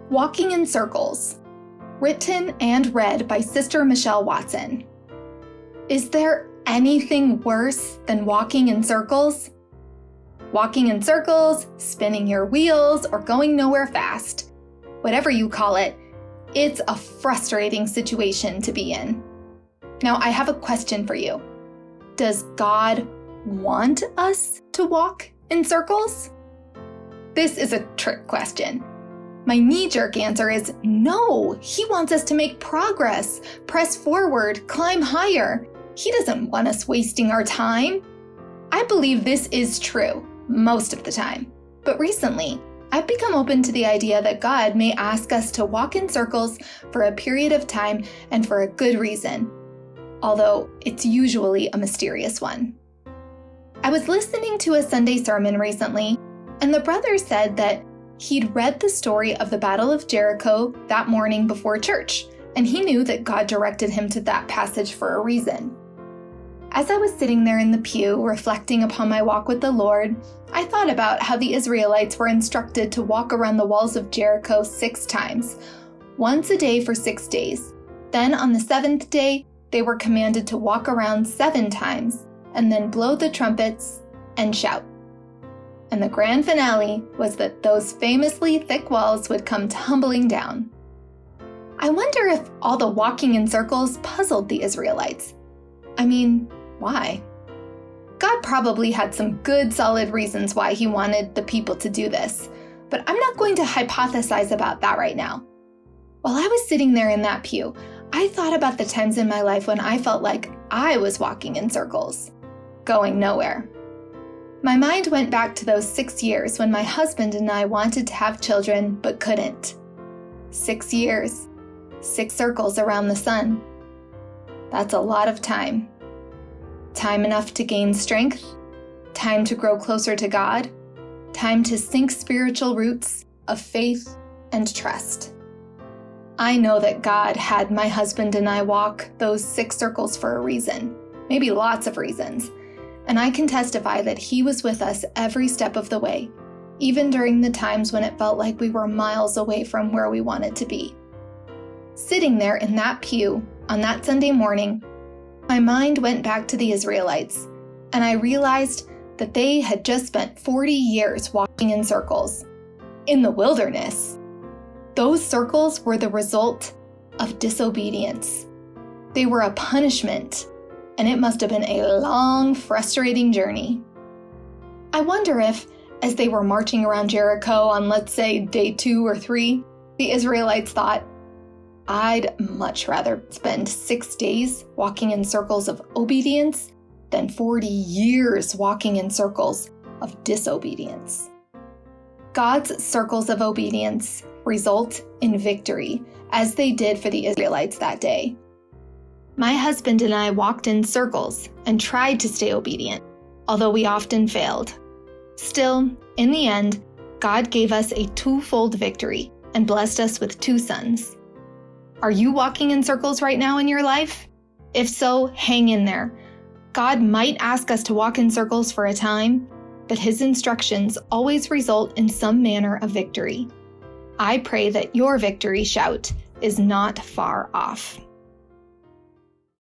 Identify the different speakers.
Speaker 1: Walking in Circles, written and read by Sister Michelle Watson. Is there anything worse than walking in circles? Walking in circles, spinning your wheels, or going nowhere fast. Whatever you call it, it's a frustrating situation to be in. Now, I have a question for you. Does God want us to walk in circles? This is a trick question. My knee-jerk answer is no, He wants us to make progress, press forward, climb higher. He doesn't want us wasting our time. I believe this is true most of the time, but recently, I've become open to the idea that God may ask us to walk in circles for a period of time and for a good reason, although it's usually a mysterious one. I was listening to a Sunday sermon recently, and the brother said that he'd read the story of the Battle of Jericho that morning before church, and he knew that God directed him to that passage for a reason. As I was sitting there in the pew, reflecting upon my walk with the Lord, I thought about how the Israelites were instructed to walk around the walls of Jericho 6 times, once a day for 6 days. Then on the 7th day, they were commanded to walk around 7 times, and then blow the trumpets and shout. And the grand finale was that those famously thick walls would come tumbling down. I wonder if all the walking in circles puzzled the Israelites. I mean, why? God probably had some good, solid reasons why He wanted the people to do this, but I'm not going to hypothesize about that right now. While I was sitting there in that pew, I thought about the times in my life when I felt like I was walking in circles, going nowhere. My mind went back to those 6 years when my husband and I wanted to have children but couldn't. 6 years, 6 circles around the sun. That's a lot of time. Time enough to gain strength, time to grow closer to God, time to sink spiritual roots of faith and trust. I know that God had my husband and I walk those 6 circles for a reason, maybe lots of reasons. And I can testify that He was with us every step of the way, even during the times when it felt like we were miles away from where we wanted to be. Sitting there in that pew on that Sunday morning, my mind went back to the Israelites, and I realized that they had just spent 40 years walking in circles, in the wilderness. Those circles were the result of disobedience. They were a punishment, and it must have been a long, frustrating journey. I wonder if, as they were marching around Jericho on, let's say, day 2 or 3, the Israelites thought, I'd much rather spend 6 days walking in circles of obedience than 40 years walking in circles of disobedience. God's circles of obedience result in victory, as they did for the Israelites that day. My husband and I walked in circles and tried to stay obedient, although we often failed. Still, in the end, God gave us a 2-fold victory and blessed us with 2 sons. Are you walking in circles right now in your life? If so, hang in there. God might ask us to walk in circles for a time, but His instructions always result in some manner of victory. I pray that your victory shout is not far off.